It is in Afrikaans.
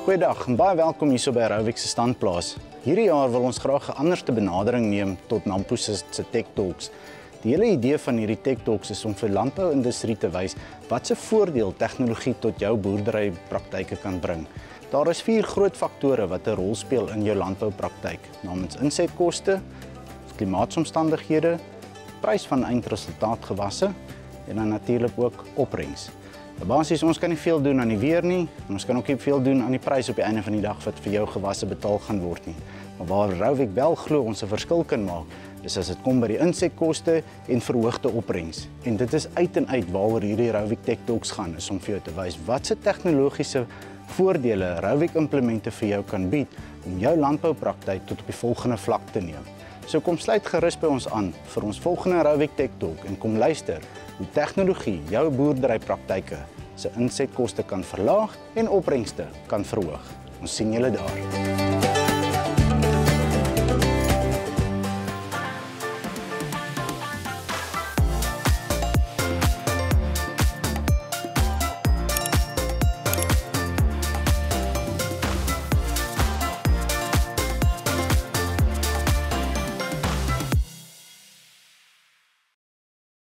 Goeiedag en baie welkom hier so by Rauwik se standplaas. Hierdie jaar wil ons graag 'n anderste benadering neem tot Nampo se Tech Talks. Die hele idee van hierdie Tech Talks is om vir landbouindustrie te wys wat se voordeel tegnologie tot jou boerderypraktyke kan bring. Daar is 4 groot faktore wat 'n rol speel in jou landboupraktyk, namens insetkoste, klimaatsomstandighede, prys van eindresultaatgewasse en dan natuurlik ook opbrengs. Basies, ons kan nie veel doen aan die weer nie, en ons kan ook nie veel doen aan die prys op die einde van die dag wat vir jou gewasse betaal gaan word nie. Maar waar Rauwik wel glo ons 'n verskil kan maak, is as dit kom by die insetkoste en verhoogde opbrengs. En dit is uit en uit waaroor hierdie Rauwik Tech Talks gaan, is om vir jou te wys wat se tegnologiese voordele Rauwik implemente vir jou kan bied om jou landboupraktyk tot op die volgende vlak te neem. So kom sluit gerus by ons aan vir ons volgende Rauwik Tech Talk en kom luister hoe tegnologie jou boerderypraktyke se insetkoste kan verlaag en opbrengste kan verhoog. Ons sien julle daar.